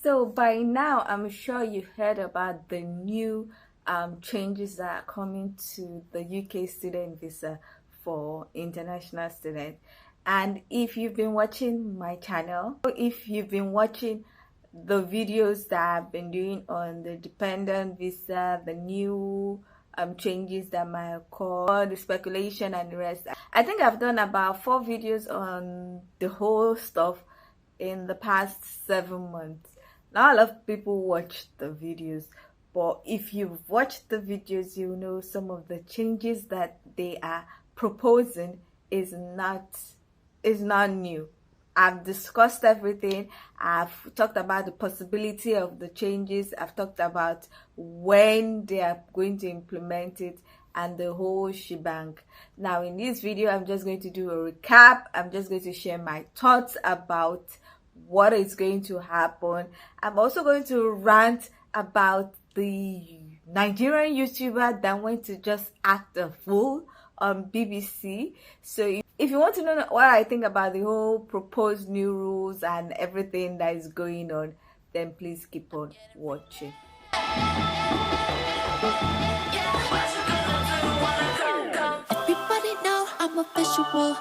So by now, I'm sure you heard about the new changes that are coming to the UK student visa for international students. And if you've been watching my channel, if you've been watching the videos that I've been doing on the dependent visa, the new changes that might occur, the speculation and the rest, I think I've done about 4 videos on the whole stuff in the past 7 months. Not a lot of people watch the videos, but if you've watched the videos, you know some of the changes that they are proposing is not new. I've discussed everything. I've talked about the possibility of the changes. I've talked about when they are going to implement it and the whole shebang. Now in this video, I'm just going to do a recap. I'm just going to share my thoughts about what is going to happen. I'm also going to rant about the Nigerian YouTuber that went to just act a fool on BBC. So if you want to know what I think about the whole proposed new rules and everything that is going on, then please keep on watching. Everybody know I'm a visual.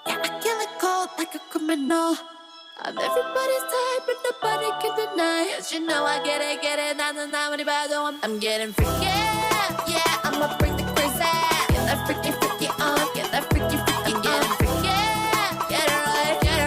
Yeah, I kill it cold like a criminal. I'm everybody's type, but nobody can deny. Yes, you know I get it, I'm getting freaky, yeah, I'ma bring the crazy. Get that freaky on, get that freaky, I'm getting freaky, get it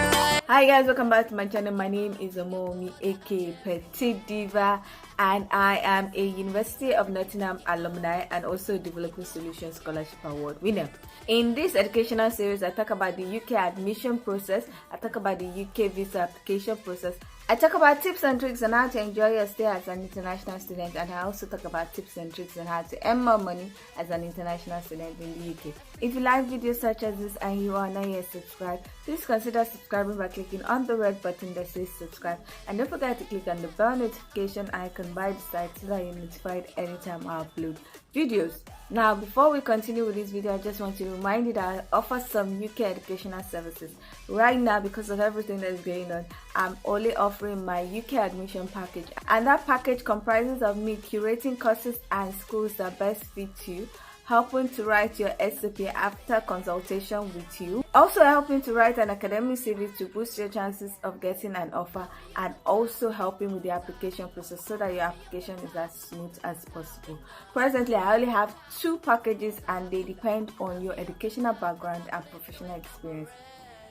right. Hi guys, welcome back to my channel. My name is Omomi, aka Petite Diva, and I am a University of Nottingham alumni and also Developing Solutions Scholarship Award winner. In this educational series, I talk about the UK admission process, I talk about the UK visa application process, I talk about tips and tricks on how to enjoy your stay as an international student, and I also talk about tips and tricks on how to earn more money as an international student in the UK. If you like videos such as this and you are not yet subscribed, please consider subscribing by clicking on the red button that says subscribe, and don't forget to click on the bell notification icon by the side so that you're notified anytime I upload videos. Now, before we continue with this video, I just want to remind you that I offer some UK educational services. Right now, because of everything that is going on, I'm only offering my UK admission package, and that package comprises of me curating courses and schools that best fit you, helping to write your SOP after consultation with you, also helping to write an academic CV to boost your chances of getting an offer, and also helping with the application process so that your application is as smooth as possible. Presently, I only have 2 packages and they depend on your educational background and professional experience.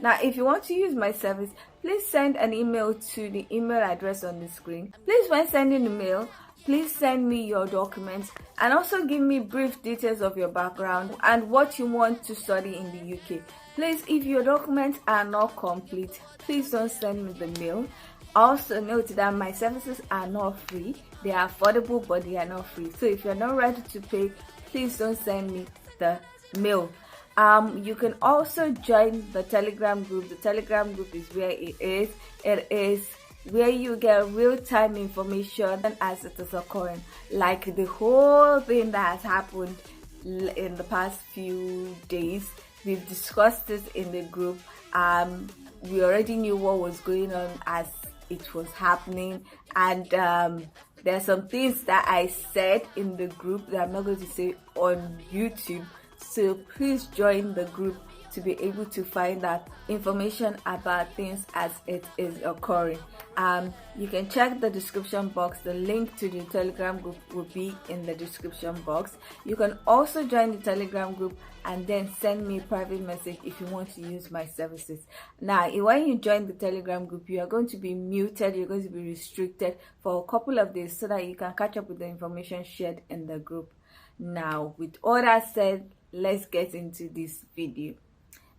Now, if you want to use my service, please send an email to the email address on the screen. Please, when sending the mail, please send me your documents and also give me brief details of your background and what you want to study in the UK. Please, if your documents are not complete, please don't send me the mail. Also note that my services are not free. They are affordable, but they are not free. So if you're not ready to pay, please don't send me the mail. You can also join the Telegram group. The Telegram group is where it is. It is where you get real-time information as it is occurring, like the whole thing that has happened in the past few days. We've discussed this in the group. We already knew what was going on as it was happening, and there are some things that I said in the group that I'm not going to say on YouTube. So please join the group to be able to find out information about things as it is occurring. You can check the description box. The link to the Telegram group will be in the description box. You can also join the Telegram group and then send me a private message if you want to use my services. Now, when you join the Telegram group, you are going to be muted, you're going to be restricted for a couple of days so that you can catch up with the information shared in the group. Now, with all that said, let's get into this video.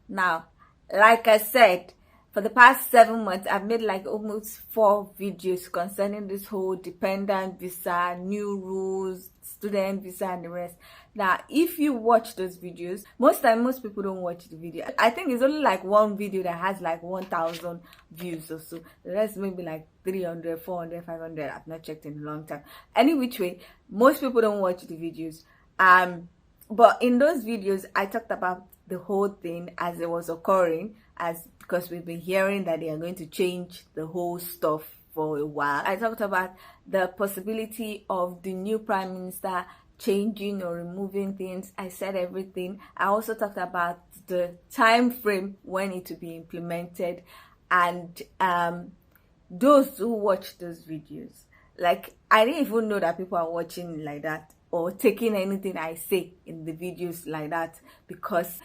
Now, like I said, for the past 7 months, I've made like almost 4 videos concerning this whole dependent visa, new rules, student visa, and the rest. Now, if you watch those videos, most people don't watch the video. I think it's only like one video that has like 1,000 views or so. The rest maybe like 300, 400, 500. I've not checked in a long time. Any which way, most people don't watch the videos. But in those videos, I talked about the whole thing as it was occurring, because we've been hearing that they are going to change the whole stuff for a while. I talked about the possibility of the new prime minister changing or removing things. I said everything. I also talked about the time frame when it will be implemented, and those who watch those videos, like, I didn't even know that people are watching like that or taking anything I say in the videos like that, because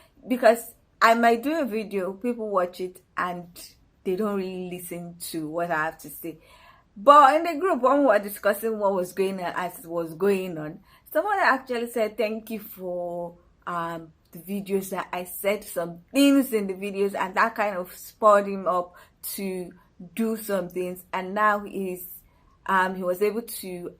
I might do a video, people watch it and they don't really listen to what I have to say. But in the group, when we were discussing what was going on as it was going on, someone actually said thank you for the videos, that I said some things in the videos, and that kind of spurred him up to do some things. And now he was able to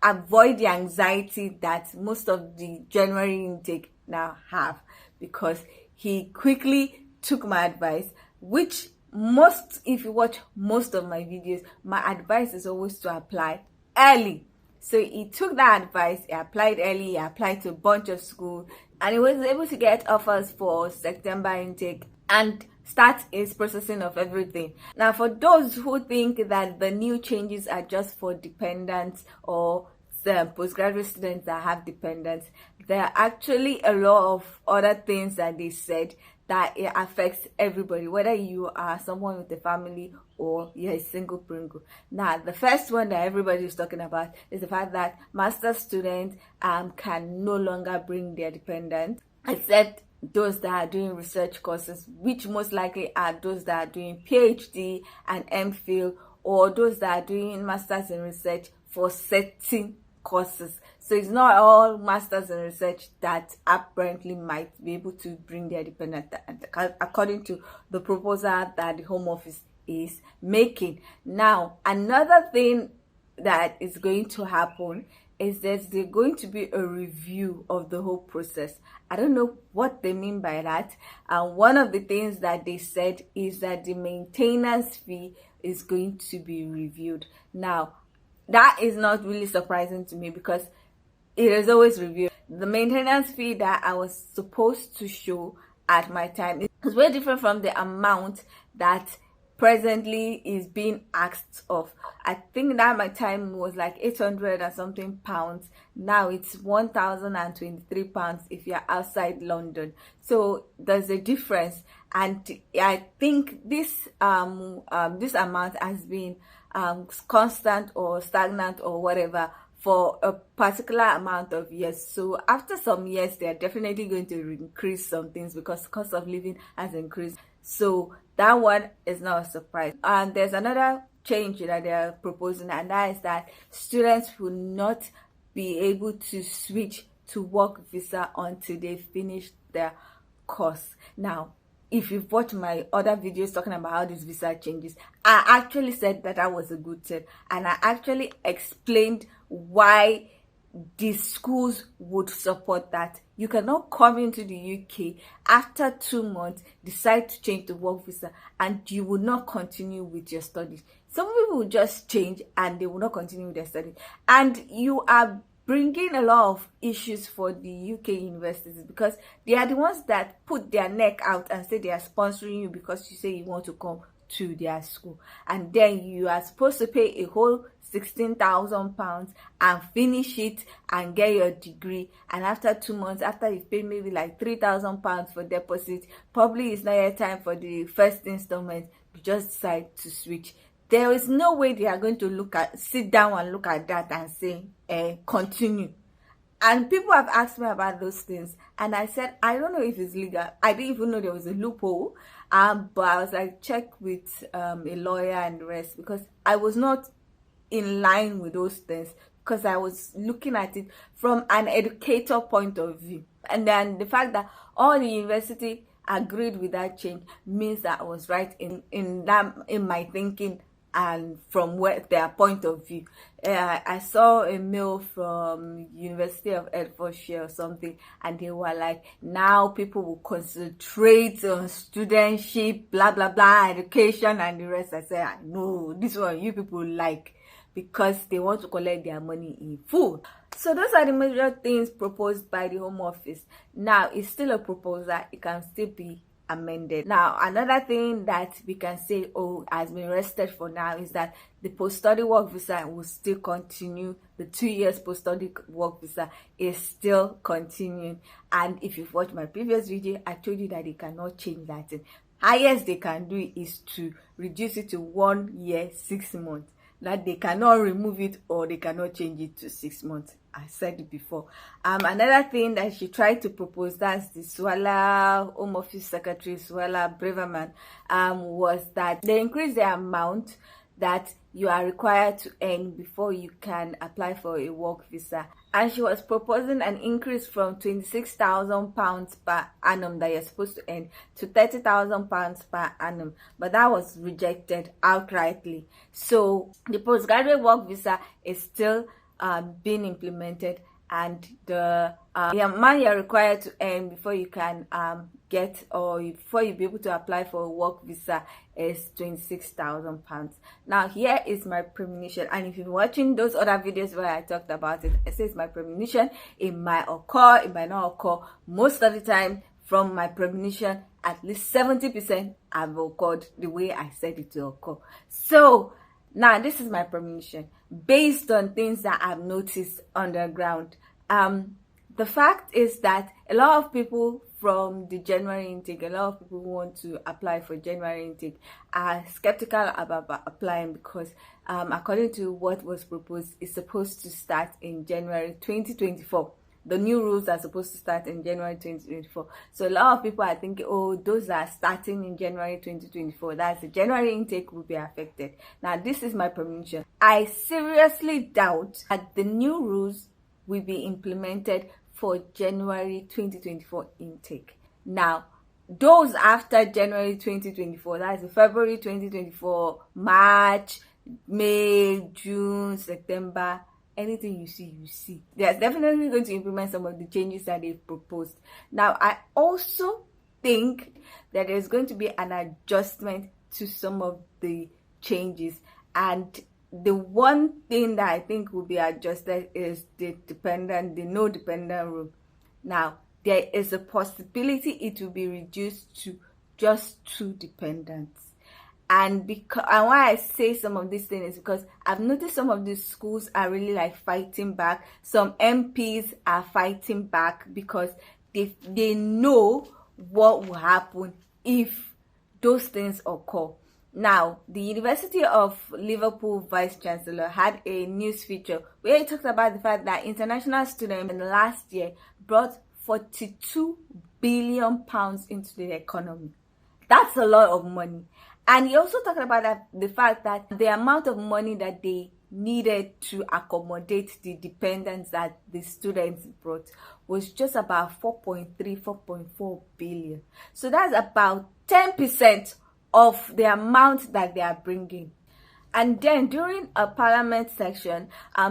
avoid the anxiety that most of the January intake now have, because he quickly took my advice, which if you watch most of my videos, my advice is always to apply early. So he took that advice, he applied early, he applied to a bunch of schools, and he was able to get offers for September intake and start his processing of everything. Now, for those who think that the new changes are just for dependents or the postgraduate students that have dependents, there are actually a lot of other things that they said that it affects everybody, whether you are someone with a family or you're a single pringle. Now, the first one that everybody is talking about is the fact that master students can no longer bring their dependents, except those that are doing research courses, which most likely are those that are doing PhD and MPhil, or those that are doing masters in research for certain courses. So it's not all masters in research that apparently might be able to bring their dependent, according to the proposal that the Home Office is making. Now, another thing that is going to happen is that there's going to be a review of the whole process. I don't know what they mean by that. And one of the things that they said is that the maintenance fee is going to be reviewed. Now, that is not really surprising to me, because it is always reviewed. The maintenance fee that I was supposed to show at my time is very different from the amount that presently is being asked of. I think that my time was like 800 and something pounds. Now it's 1,023 pounds if you're outside London. So there's a difference, and I think this this amount has been constant or stagnant or whatever for a particular amount of years. So after some years, they are definitely going to increase some things because the cost of living has increased. So that one is not a surprise. And there's another change that they are proposing, and that is that students will not be able to switch to work visa until they finish their course. Now, if you've watched my other videos talking about how this visa changes, I actually said that that was a good thing, and I actually explained why the schools would support that. You cannot come into the UK after 2 months, decide to change the work visa, and you will not continue with your studies. Some people will just change and they will not continue with their studies, and you are bringing a lot of issues for the UK universities, because they are the ones that put their neck out and say they are sponsoring you because you say you want to come to their school, and then you are supposed to pay a whole £16,000 and finish it and get your degree, and after 2 months, after you've paid maybe like £3,000 for deposit, probably it's not yet time for the first installment, you just decide to switch. There is no way they are going to sit down and look at that and say, continue. And people have asked me about those things, and I said, I don't know if it's legal. I didn't even know there was a loophole. But I was like, check with a lawyer and the rest, because I was not in line with those things, because I was looking at it from an educator point of view. And then the fact that all the university agreed with that change means that I was right in my thinking and from their point of view. I saw a mail from University of Hertfordshire or something, and they were like, now people will concentrate on studentship, blah blah blah, education and the rest. I said, no, this one you people like, because they want to collect their money in full. So those are the major things proposed by the Home Office. Now, it's still a proposal. It can still be amended. Now, another thing that we can say, oh, has been rested for now, is that the post-study work visa will still continue. The 2 years post-study work visa is still continuing. And if you've watched my previous video, I told you that they cannot change that thing. Highest they can do is to reduce it to 1 year, 6 months. That they cannot remove it or they cannot change it to 6 months. I said it before. Another thing that she tried to propose, that's the Swala Home Office Secretary, Swala Braverman, was that they increase the amount that you are required to earn before you can apply for a work visa. And she was proposing an increase from £26,000 per annum that you're supposed to earn to £30,000 per annum. But that was rejected outrightly. So the postgraduate work visa is still being implemented, and the amount you're required to earn before you can get, or before you be able to apply for a work visa, is £26,000. Now here is my premonition, and if you're watching those other videos where I talked about it, it says my premonition. It might occur, it might not occur. Most of the time, from my premonition, at least 70% have occurred the way I said it to occur. So now this is my premonition based on things that I've noticed on the ground. The fact is that a lot of people from the January intake, a lot of people who want to apply for January intake are skeptical about applying because according to what was proposed, it's supposed to start in January 2024. The new rules are supposed to start in January 2024. So a lot of people are thinking, oh, those are starting in January 2024. That's the January intake will be affected. Now, this is my premonition. I seriously doubt that the new rules will be implemented for January 2024 intake. Now, those after January 2024, that's February 2024, March, May, June, September, anything you see. They're definitely going to implement some of the changes that they've proposed. Now, I also think that there's going to be an adjustment to some of the changes, and the one thing that I think will be adjusted is the no dependent rule. Now, there is a possibility it will be reduced to just 2 dependents. And why I say some of these things is because I've noticed some of these schools are really like fighting back. Some MPs are fighting back because they know what will happen if those things occur. Now, the University of Liverpool Vice Chancellor had a news feature where he talked about the fact that international students in the last year brought £42 billion into the economy. That's a lot of money. And he also talked about the fact that the amount of money that they needed to accommodate the dependents that the students brought was just about 4.4 billion. So that's about 10% of the amount that they are bringing. And then during a parliament session,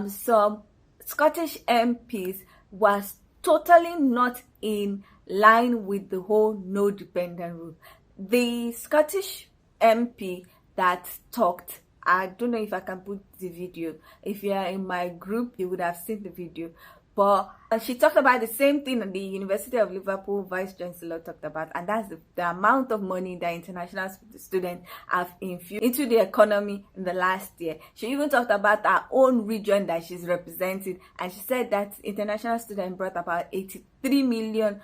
some Scottish MPs was totally not in line with the whole no dependent rule. The Scottish MP that talked, I don't know if I can put the video. If you are in my group, you would have seen the video. But she talked about the same thing that the University of Liverpool Vice Chancellor talked about, and that's the amount of money that international students have infused into the economy in the last year. She even talked about her own region that she's representing, and she said that international students brought about £83 million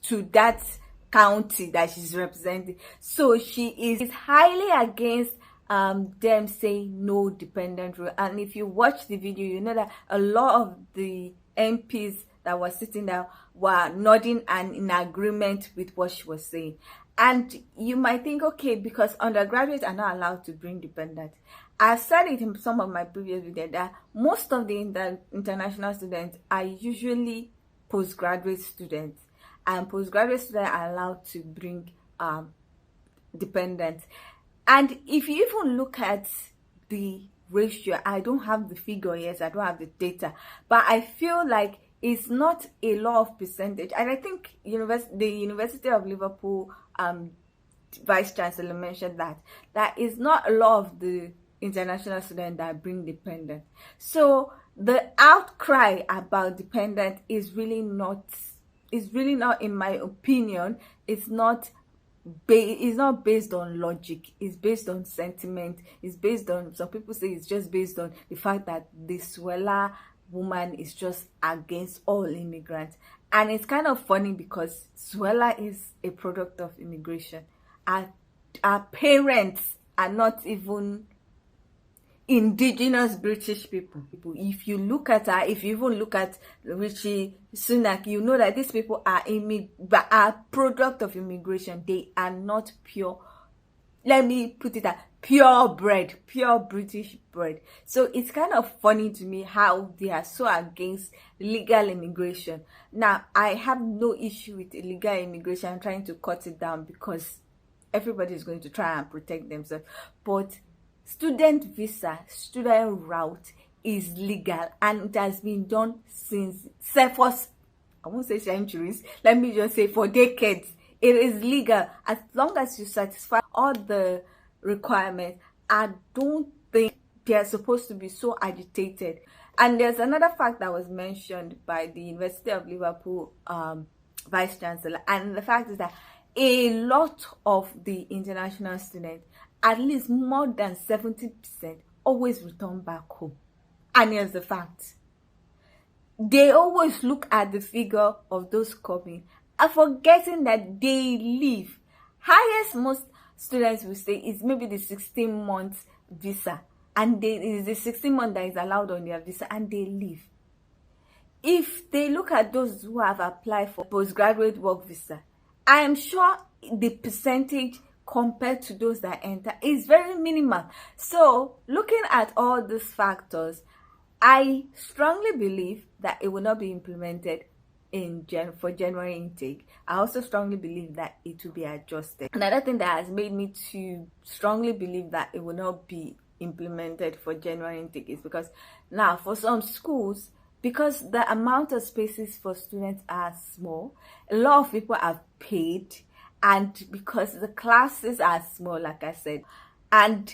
to that county that she's representing. So she is highly against them saying no dependent rule. And if you watch the video, you know that a lot of the MPs that were sitting there were nodding and in agreement with what she was saying. And you might think, okay, because undergraduates are not allowed to bring dependents. I've said it in some of my previous videos that most of the international students are usually postgraduate students, and postgraduate students are allowed to bring dependents. And if you even look at the ratio, I don't have the figure yet, I don't have the data, but I feel like it's not a lot of percentage. And I think the University of Liverpool Vice Chancellor mentioned that is not a lot of the international students that bring dependents. So the outcry about dependent is really not, in my opinion, it's not it's not based on logic, it's based on sentiment, it's based on, some people say it's just based on the fact that the Suella woman is just against all immigrants. And it's kind of funny because Suella is a product of immigration. Our parents are not even indigenous British people. If you look at her, if you even look at Richie Sunak, you know that these people are product of immigration. They are not pure, let me put it that, pure British bread. So it's kind of funny to me how they are so against legal immigration. Now, I have no issue with illegal immigration. I'm trying to cut it down because everybody is going to try and protect themselves. But student visa, student route is legal, and it has been done since first, I won't say centuries, let me just say for decades. It is legal as long as you satisfy all the requirements. I don't think they're supposed to be so agitated. And there's another fact that was mentioned by the University of Liverpool Vice Chancellor, and the fact is that a lot of the international students, at least more than 70%, always return back home. And here's the fact. They always look at the figure of those coming and forgetting that they leave. Highest most students will say is maybe the 16-month visa. And it is the 16 month that is allowed on their visa, and they leave. If they look at those who have applied for postgraduate work visa, I am sure the percentage compared to those that enter is very minimal. So looking at all these factors, I strongly believe that it will not be implemented for January intake. I also strongly believe that it will be adjusted. Another thing that has made me to strongly believe that it will not be implemented for January intake is because now for some schools, because the amount of spaces for students are small, a lot of people have paid, and because the classes are small, like I said, and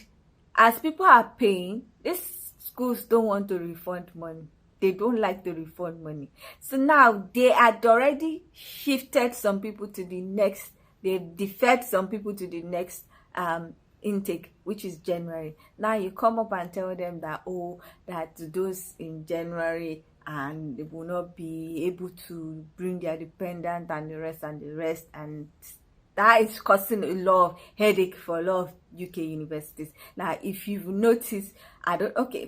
as people are paying, these schools don't want to refund money. They don't like to refund money. So now they had already shifted some people to the next, they've deferred some people to the next intake, which is January. Now you come up and tell them that, oh, that those in January, and they will not be able to bring their dependent and the rest, and that is causing a lot of headache for a lot of UK universities. Now, if you've noticed,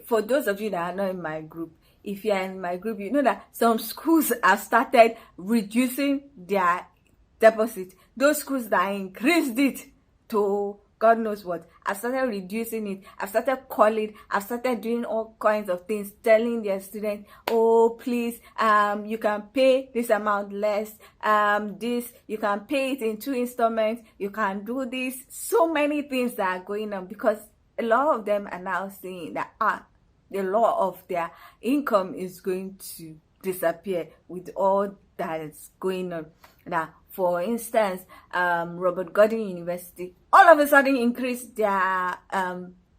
for those of you that are not in my group, if you are in my group, you know that some schools have started reducing their deposit. Those schools that increased it to God knows what, I've started reducing it. I've started calling. I've started doing all kinds of things, telling their students, oh, please, you can pay this amount less. You can pay it in 2 installments. You can do this. So many things that are going on, because a lot of them are now saying that a lot of their income is going to disappear with all that is going on. Now, for instance, Robert Gordon University all of a sudden increased their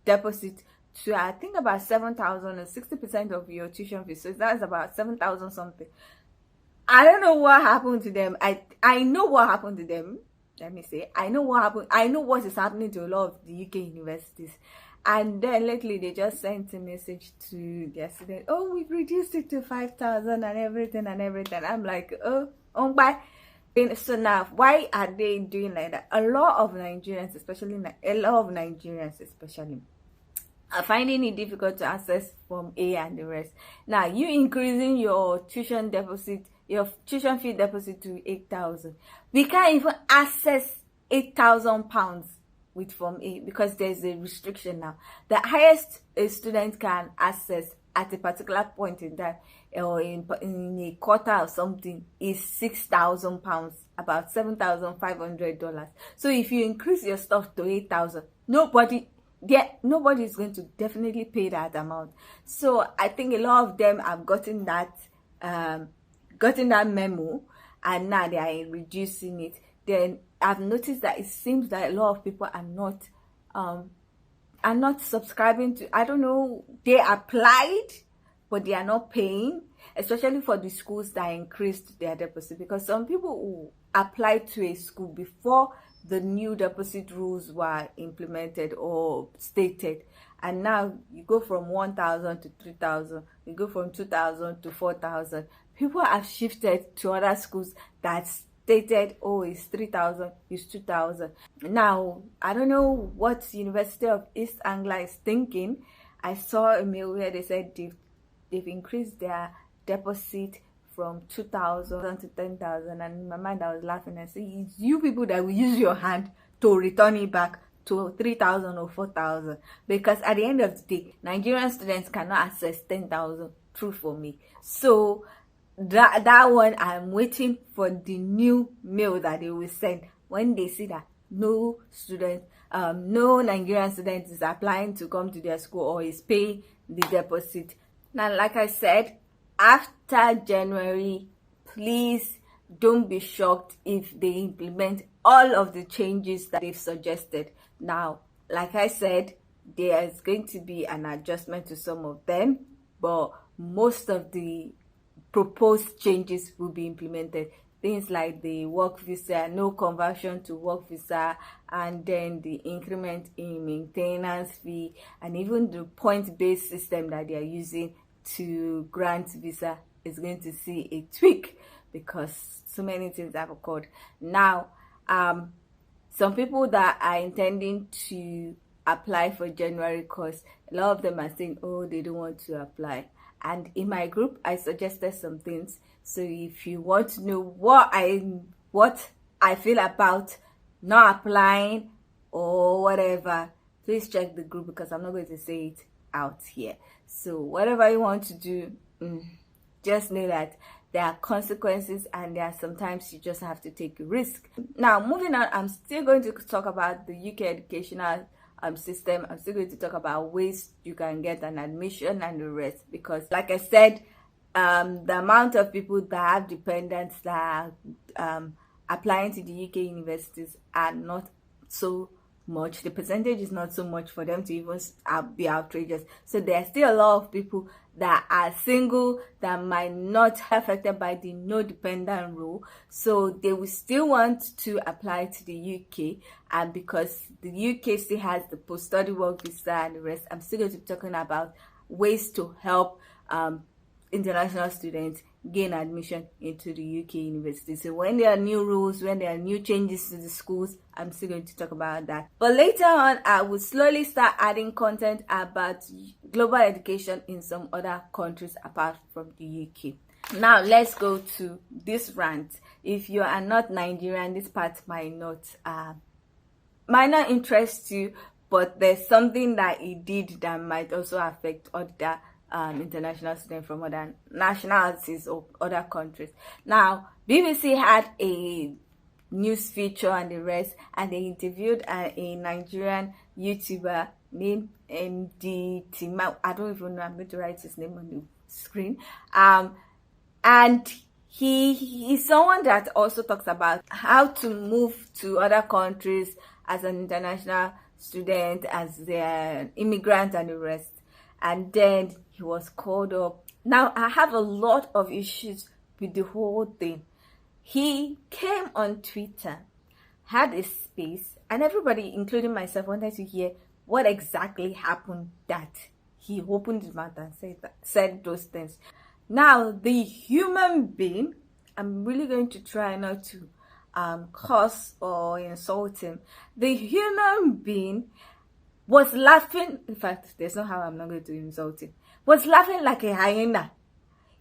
deposit to, I think, about 7,000, or 60% of your tuition fee. So that's about 7,000 something. I don't know what happened to them. I know what happened to them. Let me say, I know what happened. I know what is happening to a lot of the UK universities. And then lately they just sent a message to their students, oh, we've reduced it to 5,000 and everything. I'm like, oh bye. So now, why are they doing like that? A lot of Nigerians especially are finding it difficult to access Form A and the rest. Now, you increasing your tuition fee deposit to 8,000. We can't even access £8,000 with Form A because there's a restriction now. The highest a student can access at a particular point in time, or in a quarter or something, is £6,000, about $7,500. So if you increase your stuff to 8,000, nobody is going to definitely pay that amount. So I think a lot of them have gotten that memo, and now they are reducing it. Then I've noticed that it seems that a lot of people are not subscribing to, I don't know, they applied but they are not paying, especially for the schools that increased their deposit, because some people who applied to a school before the new deposit rules were implemented or stated, and now you go from 1,000 to 3,000, you go from 2,000 to 4,000. People have shifted to other schools that stated, oh, it's 3,000, it's 2,000. Now, I don't know what University of East Anglia is thinking. I saw a mail where they said they've increased their deposit from 2,000 to 10,000, and in my mind I was laughing and saying, it's you people that will use your hand to return it back to 3,000 or 4,000, because at the end of the day, Nigerian students cannot access 10,000 through for me. So that one, I'm waiting for the new mail that they will send when they see that no student, no Nigerian student is applying to come to their school or is paying the deposit. Now, like I said, after January, please don't be shocked if they implement all of the changes that they've suggested. Now, like I said, there is going to be an adjustment to some of them, but most of the proposed changes will be implemented. Things like the work visa, no conversion to work visa, and then the increment in maintenance fee, and even the point-based system that they are using to grant visa is going to see a tweak, because so many things have occurred. Now, some people that are intending to apply for January course, a lot of them are saying, oh, they don't want to apply. And in my group, I suggested some things. So if you want to know what I feel about not applying or whatever, please check the group, because I'm not going to say it out here. So whatever you want to do, just know that there are consequences, and there are sometimes you just have to take a risk. Now, moving on, I'm still going to talk about the UK educational system. I'm still going to talk about ways you can get an admission and the rest, because like I said, the amount of people that have dependents that are applying to the UK universities are not so much. The percentage is not so much for them to even be outrageous. So there are still a lot of people that are single that might not be affected by the no dependent rule, so they will still want to apply to the UK. And because the UK still has the post-study work visa and the rest, I'm still going to be talking about ways to help international students gain admission into the UK university. So when there are new rules, when there are new changes to the schools, I'm still going to talk about that. But later on, I will slowly start adding content about global education in some other countries apart from the UK. Now let's go to this rant. If you are not Nigerian, this part might not interest you, but there's something that he did that might also affect other international students from other nationalities or other countries. Now, BBC had a news feature and the rest, and they interviewed a Nigerian YouTuber named Emdee. I don't even know, I'm going to write his name on the screen. And he is someone that also talks about how to move to other countries as an international student, as an immigrant and the rest. And then he was called up. Now, I have a lot of issues with the whole thing. He came on Twitter, had a space, and everybody, including myself, wanted to hear what exactly happened that he opened his mouth and said those things. Now, the human being, I'm really going to try not to curse or insult him. The human being was laughing. In fact, there's no how I'm not going to insult him. Was laughing like a hyena.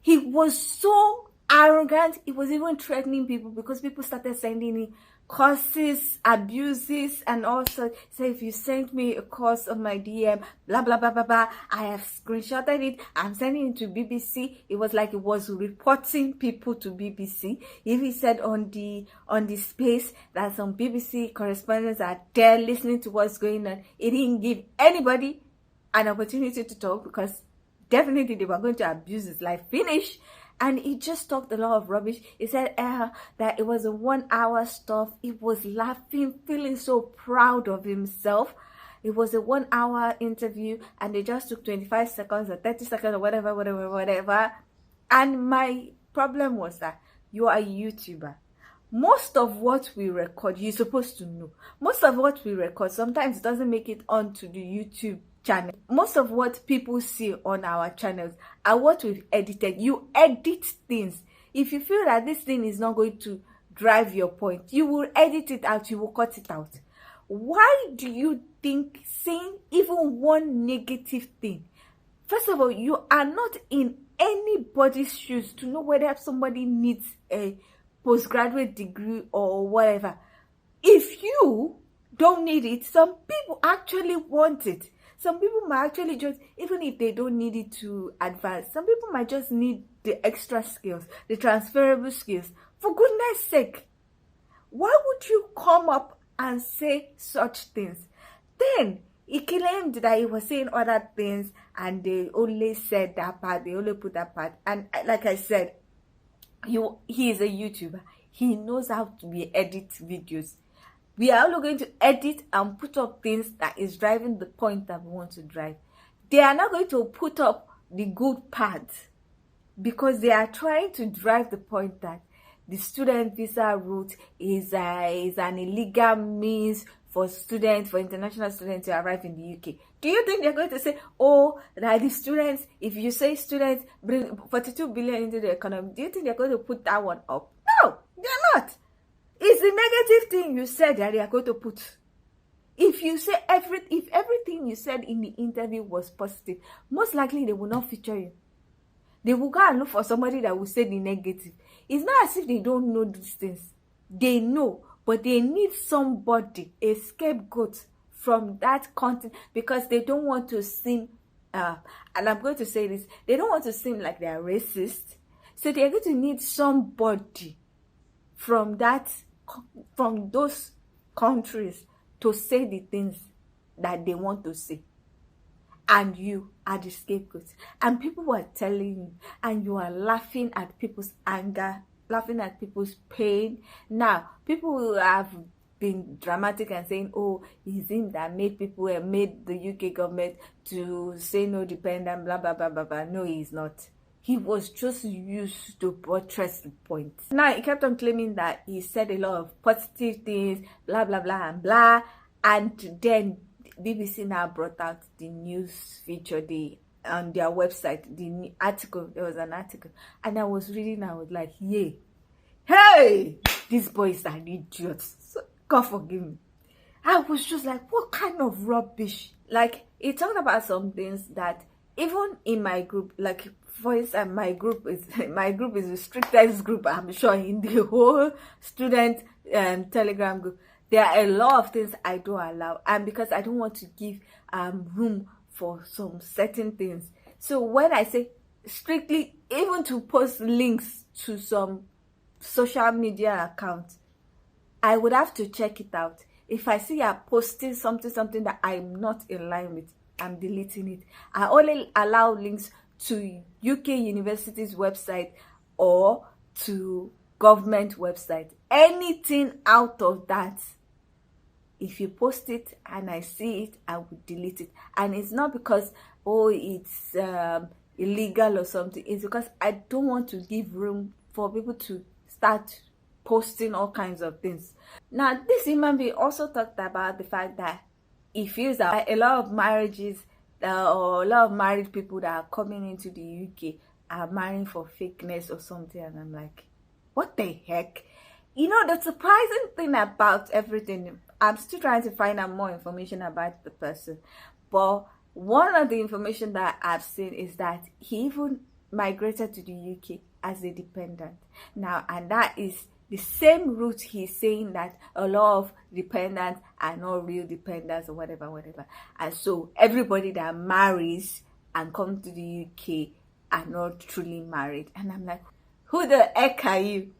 He was so arrogant. He was even threatening people, because people started sending him curses, abuses, and also say, if you send me a curse on my DM, blah blah blah blah blah, I have screenshotted it, I'm sending it to BBC. It was like it was reporting people to BBC. If he said on the space that some BBC correspondents are there listening to what's going on, it didn't give anybody an opportunity to talk, because definitely they were going to abuse his life. Finish. And he just talked a lot of rubbish. He said that it was a 1 hour stuff. He was laughing, feeling so proud of himself. It was a 1 hour interview, and they just took 25 seconds or 30 seconds or whatever. And my problem was that you are a YouTuber. most of what we record, you're supposed to know. Most of what we record sometimes doesn't make it onto the YouTube channel. Most of what people see on our channels are what we've edited. You edit things. If you feel that this thing is not going to drive your point, you will edit it out, you will cut it out. Why do you think saying even one negative thing? First of all, you are not in anybody's shoes to know whether somebody needs a postgraduate degree or whatever. If you don't need it, some people actually want it. Some people might actually just, even if they don't need it to advance, some people might just need the extra skills, the transferable skills. For goodness sake, why would you come up and say such things? Then he claimed that he was saying other things and they only said that part, they only put that part. And like I said, he is a YouTuber. He knows how to edit videos. We are only going to edit and put up things that is driving the point that we want to drive. They are not going to put up the good part because they are trying to drive the point that the student visa route is an illegal means for students, for international students to arrive in the UK. Do you think they're going to say, oh, that the students, if you say students bring 42 billion into the economy, do you think they're going to put that one up? No, they're not. It's the negative thing you said that they are going to put. If you say if everything you said in the interview was positive, most likely they will not feature you. They will go and look for somebody that will say the negative. It's not as if they don't know these things. They know, but they need somebody, a scapegoat from that content, because they don't want to seem, and I'm going to say this, they don't want to seem like they are racist. So they're going to need somebody from those countries to say the things that they want to say. And you are the scapegoat. And people were telling you, and you are laughing at people's anger, laughing at people's pain. Now, people have been dramatic and saying, oh, it's him that made the UK government to say no dependent, blah, blah, blah, blah, blah. No, he's not. He was just used to buttress the point. Now, he kept on claiming that he said a lot of positive things, blah, blah, blah, and blah. And then BBC now brought out the news feature on their website, the article. There was an article. And I was reading, I was like, yay. Hey, these boys are idiots. So, God forgive me. I was just like, what kind of rubbish? Like, he talked about some things that even in my group, like, for instance, my group is the strictest group, I'm sure, in the whole student Telegram group. There are a lot of things I don't allow, and because I don't want to give room for some certain things. So when I say strictly, even to post links to some social media accounts, I would have to check it out. If I see you're posting something that I'm not in line with, I'm deleting it. I only allow links to UK universities website or to government website. Anything out of that, if you post it and I see it, I will delete it. And it's not because, oh, it's illegal or something. It's because I don't want to give room for people to start posting all kinds of things. Now, this human being also talked about the fact that he feels that a lot of marriages or a lot of married people that are coming into the UK are marrying for fakeness or something. And I'm like, what the heck? You know, the surprising thing about everything, I'm still trying to find out more information about the person. But one of the information that I've seen is that he even migrated to the UK as a dependent. Now, and that is the same route he's saying that a lot of dependents are not real dependents or whatever. And so everybody that marries and comes to the UK are not truly married. And I'm like, who the heck are you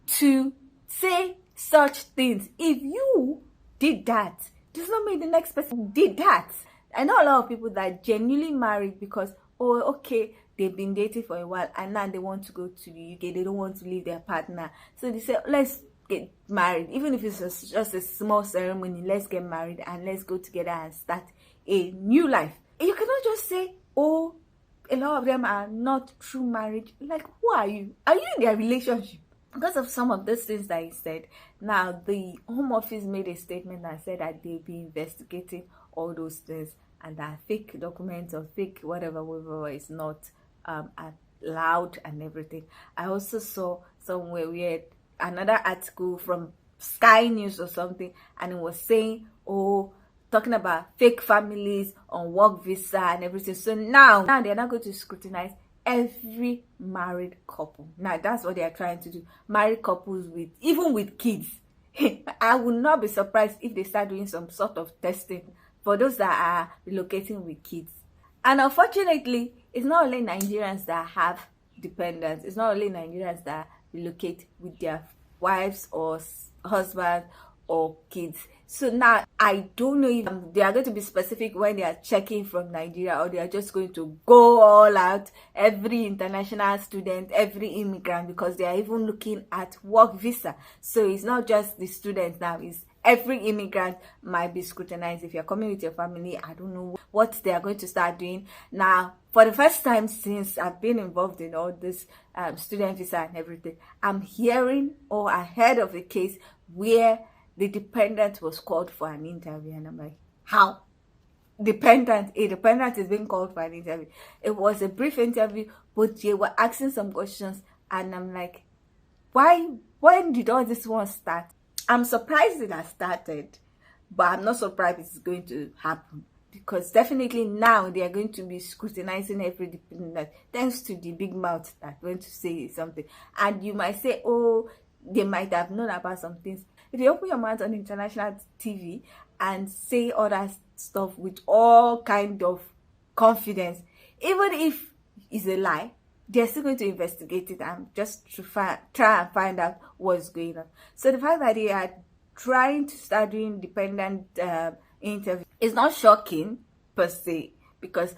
to say such things? If you did that, does not mean the next person did that. I know a lot of people that genuinely married because, oh, okay, they've been dating for a while and now they want to go to the UK. They don't want to leave their partner. So they say, let's get married. Even if it's just a small ceremony, let's get married and let's go together and start a new life. You cannot just say, oh, a lot of them are not true marriage. Like, who are you? Are you in their relationship? because of some of those things that he said. Now the Home Office made a statement that said that they'll be investigating all those things, and that fake documents or fake whatever is not allowed and everything. I also saw somewhere where another article from Sky News or something, and it was saying, oh, talking about fake families on work visa and everything. So now they're not going to scrutinize every married couple. Now that's what they are trying to do. Married couples even with kids. I would not be surprised if they start doing some sort of testing for those that are relocating with kids. And unfortunately, it's not only Nigerians that have dependents. It's not only Nigerians that relocate with their wives or husbands or kids. So now I don't know if they are going to be specific when they are checking from Nigeria, or they are just going to go all out, every international student, every immigrant, because they are even looking at work visa. So it's not just the students now, it's every immigrant might be scrutinized. If you're coming with your family, I don't know what they are going to start doing. Now, for the first time since I've been involved in all this student visa and everything, I'm hearing, or I heard of a case where the dependent was called for an interview, and I'm like, how? A dependent is being called for an interview. It was a brief interview, but they were asking some questions, and I'm like, why? When did all this one start? I'm surprised it has started, but I'm not surprised it's going to happen, because definitely now they are going to be scrutinizing every dependent, thanks to the big mouth that went to say something. And you might say, oh, they might have known about some things. If you open your mouth on international TV and say all that stuff with all kind of confidence, even if it's a lie, they're still going to investigate it and just try and find out what's going on. So the fact that they are trying to start doing dependent interview is not shocking per se, because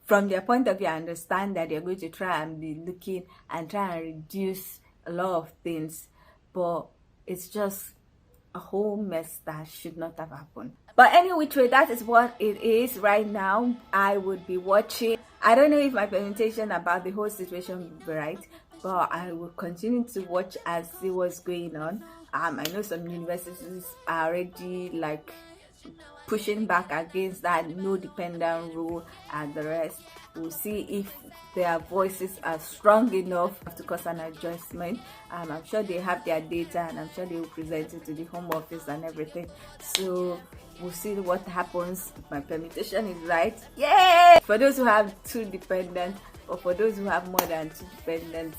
from their point of view, I understand that they're going to try and be looking and try and reduce a lot of things, but it's just a whole mess that should not have happened. But anyway, that is what it is right now. I would be watching. I don't know if my presentation about the whole situation will be right, but I will continue to watch and see what's going on. I know some universities are already like pushing back against that no dependent rule and the rest. We'll see if their voices are strong enough to cause an adjustment. I'm sure they have their data, and I'm sure they will present it to the Home Office and everything. So we'll see what happens. If my permutation is right, yay! For those who have 2 dependents, or for those who have more than 2 dependents,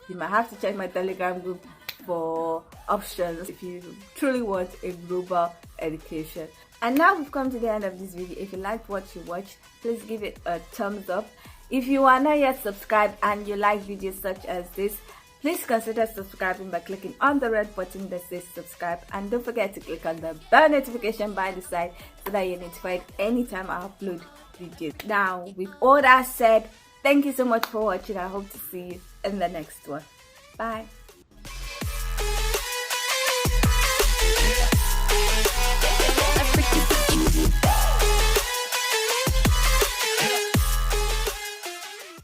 you might have to check my Telegram group for options if you truly want a global education. And now we've come to the end of this video. If you liked what you watched, please give it a thumbs up. If you are not yet subscribed and you like videos such as this, please consider subscribing by clicking on the red button that says subscribe, and don't forget to click on the bell notification by the side so that you're notified anytime I upload videos. Now, with all that said, thank you so much for watching. I hope to see you in the next one. Bye.